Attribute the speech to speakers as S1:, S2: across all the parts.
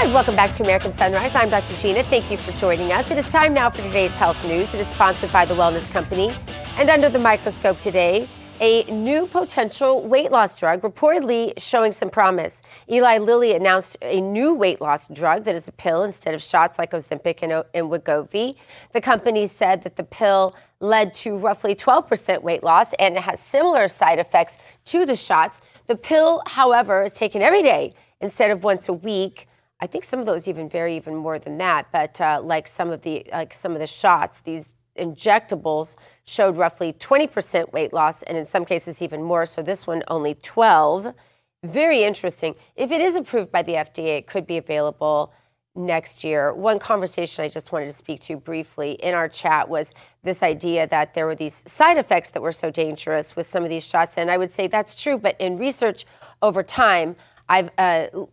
S1: Hi, welcome back to American Sunrise. I'm Dr. Sheena. Thank you for joining us. It is time now for today's health news. It is sponsored by the Wellness Company. And under the microscope today, a new potential weight loss drug reportedly showing some promise. Eli Lilly announced a new weight loss drug that is a pill instead of shots like Ozempic and Wegovy. The company said that the pill led to roughly 12% weight loss and it has similar side effects to the shots. The pill, however, is taken every day instead of once a week. I think some of those even vary even more than that, but like some of the shots, these injectables showed roughly 20% weight loss, and in some cases even more. So this one only 12. Very interesting. If it is approved by the FDA, it could be available next year. One conversation I just wanted to speak to briefly in our chat was this idea that there were these side effects that were so dangerous with some of these shots, and I would say that's true. But in research over time, I've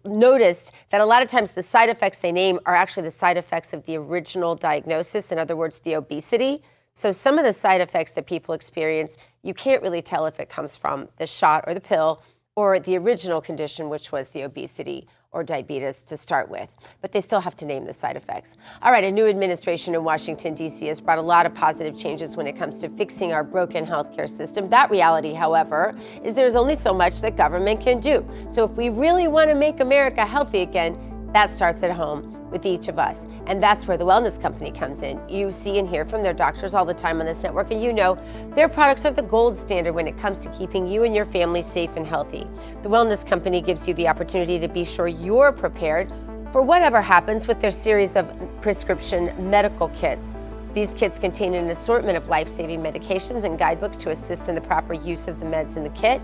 S1: noticed that a lot of times the side effects they name are actually the side effects of the original diagnosis, in other words, the obesity. So some of the side effects that people experience, you can't really tell if it comes from the shot or the pill or the original condition, which was the obesity or diabetes to start with. But they still have to name the side effects. All right, a new administration in Washington, D.C. has brought a lot of positive changes when it comes to fixing our broken healthcare system. That reality, however, is there's only so much that government can do. So if we really want to make America healthy again, that starts at home with each of us. And that's where the Wellness Company comes in. You see and hear from their doctors all the time on this network, and you know their products are the gold standard when it comes to keeping you and your family safe and healthy. The Wellness Company gives you the opportunity to be sure you're prepared for whatever happens with their series of prescription medical kits. These kits contain an assortment of life-saving medications and guidebooks to assist in the proper use of the meds in the kit.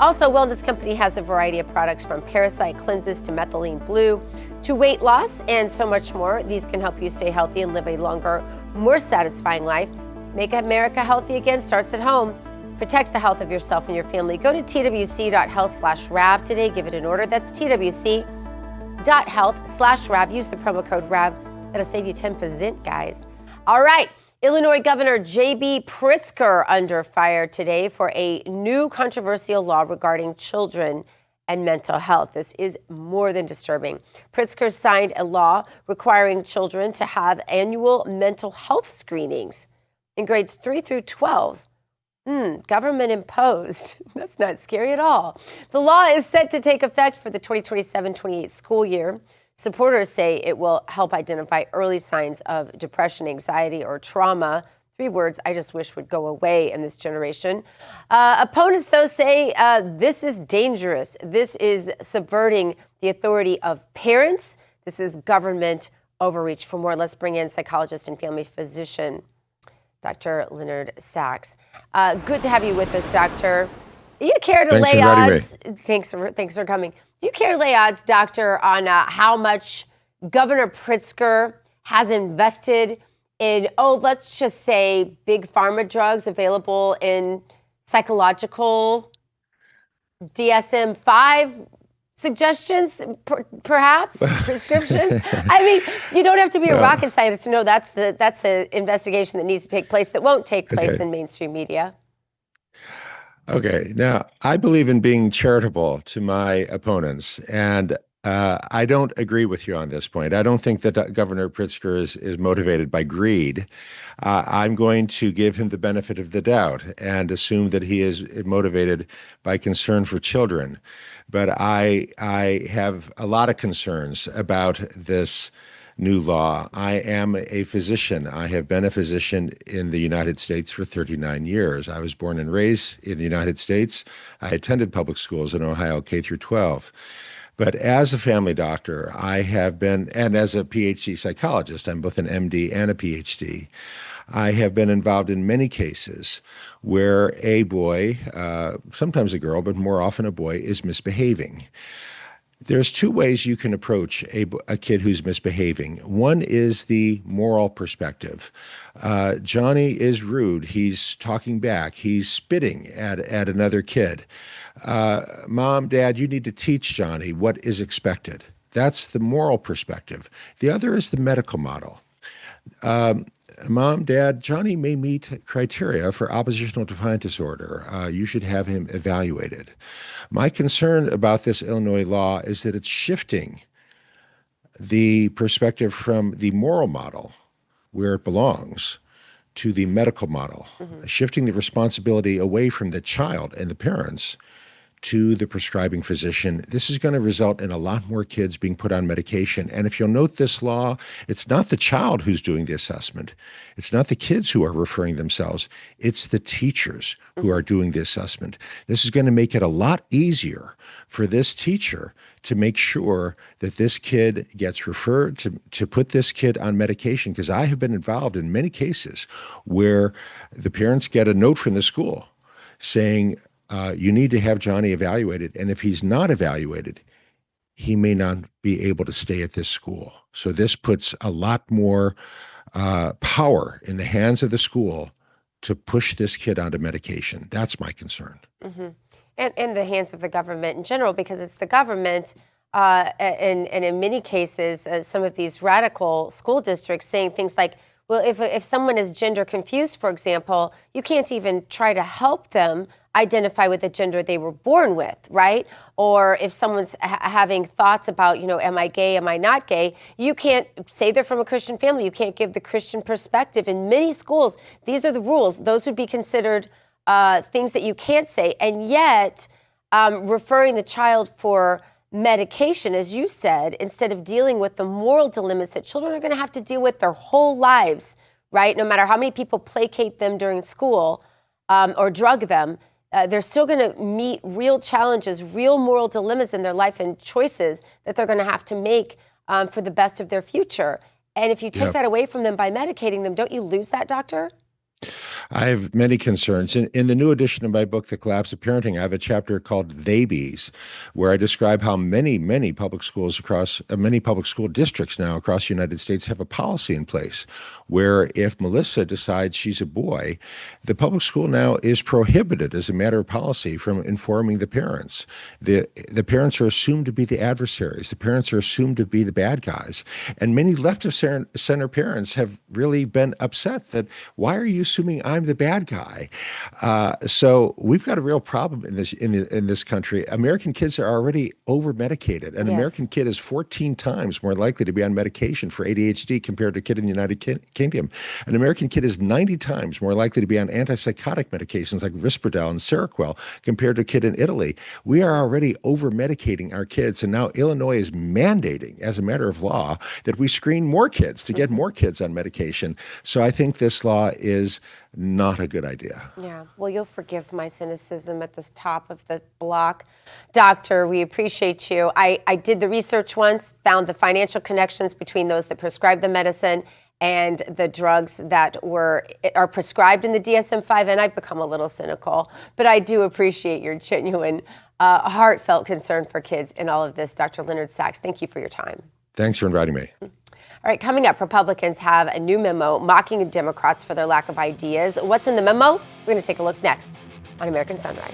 S1: Also, Wellness Company has a variety of products from parasite cleanses to methylene blue to weight loss and so much more. These can help you stay healthy and live a longer, more satisfying life. Make America healthy again starts at home. Protect the health of yourself and your family. Go to twc.health/RAV today. Give it an order. That's twc.health/RAV. Use the promo code RAV. That'll save you 10%, guys. All right. Illinois Governor J.B. Pritzker under fire today for a new controversial law regarding children and mental health. This is more than disturbing. Pritzker signed a law requiring children to have annual mental health screenings in grades 3 through 12. Government imposed. That's not scary at all. The law is set to take effect for the 2027-28 school year. Supporters say it will help identify early signs of depression, anxiety, or trauma. 3 words I just wish would go away in this generation. Opponents, though, say this is dangerous. This is subverting the authority of parents. This is government overreach. For more, let's bring in psychologist and family physician, Dr. Leonard Saxs. Good to have you with us, doctor. Do you care to lay odds? Thanks for coming. Do you care to lay odds, doctor, on how much Governor Pritzker has invested in, let's just say, big pharma drugs available in psychological DSM-5 suggestions, perhaps prescriptions? I mean, you don't have to be a rocket scientist to know that's the investigation that needs to take place that won't take place in mainstream media.
S2: Okay, now I believe in being charitable to my opponents, and I don't agree with you on this point. I don't think that Governor Pritzker is motivated by greed. I'm going to give him the benefit of the doubt and assume that he is motivated by concern for children. But I have a lot of concerns about this new law. I am a physician. I have been a physician in the United States for 39 years. I was born and raised in the United States. I attended public schools in Ohio, K through 12. But as a family doctor, I have been, and as a PhD psychologist, I'm both an MD and a PhD, I have been involved in many cases where a boy, sometimes a girl, but more often a boy, is misbehaving. There's 2 ways you can approach a kid who's misbehaving. One is the moral perspective. Johnny is rude. He's talking back. He's spitting at another kid. Mom, Dad, you need to teach Johnny what is expected. That's the moral perspective. The other is the medical model. Mom, Dad, Johnny may meet criteria for oppositional defiant disorder. You should have him evaluated. My concern about this Illinois law is that it's shifting the perspective from the moral model, where it belongs, to the medical model, shifting the responsibility away from the child and the parents to the prescribing physician. This is going to result in a lot more kids being put on medication. And if you'll note this law, it's not the child who's doing the assessment. It's not the kids who are referring themselves. It's the teachers who are doing the assessment. This is going to make it a lot easier for this teacher to make sure that this kid gets referred, to put this kid on medication. Because I have been involved in many cases where the parents get a note from the school saying, you need to have Johnny evaluated. And if he's not evaluated, he may not be able to stay at this school. So this puts a lot more power in the hands of the school to push this kid onto medication. That's my concern.
S1: And in the hands of the government in general, because it's the government, and in many cases, some of these radical school districts saying things like, well, if someone is gender confused, for example, you can't even try to help them identify with the gender they were born with, right? Or if someone's having thoughts about, am I gay, am I not gay? You can't say they're from a Christian family. You can't give the Christian perspective. In many schools, these are the rules. Those would be considered things that you can't say. And yet, referring the child for medication, as you said, instead of dealing with the moral dilemmas that children are going to have to deal with their whole lives, right? No matter how many people placate them during school or drug them, they're still going to meet real challenges, real moral dilemmas in their life and choices that they're going to have to make for the best of their future. And if you take that away from them by medicating them, don't you lose that, doctor?
S2: I have many concerns. In the new edition of my book, The Collapse of Parenting, I have a chapter called They Bees, where I describe how many public schools many public school districts now across the United States have a policy in place where if Melissa decides she's a boy, the public school now is prohibited as a matter of policy from informing the parents. The parents are assumed to be the adversaries. The parents are assumed to be the bad guys. And many left of center parents have really been upset that, why are you assuming I'm the bad guy? So we've got a real problem in this country. American kids are already over-medicated. An American kid is 14 times more likely to be on medication for ADHD compared to a kid in the United Kingdom. An American kid is 90 times more likely to be on antipsychotic medications like Risperdal and Seroquel compared to a kid in Italy. We are already over-medicating our kids, and now Illinois is mandating, as a matter of law, that we screen more kids to get more kids on medication. So I think this law is not a good idea.
S1: Yeah, well, you'll forgive my cynicism at the top of the block. Doctor, we appreciate you. I did the research once, found the financial connections between those that prescribe the medicine and the drugs that are prescribed in the DSM-5, and I've become a little cynical, but I do appreciate your genuine, heartfelt concern for kids in all of this. Dr. Leonard Saxs, thank you for your time.
S2: Thanks for inviting me.
S1: All right, coming up, Republicans have a new memo mocking Democrats for their lack of ideas. What's in the memo? We're going to take a look next on American Sunrise.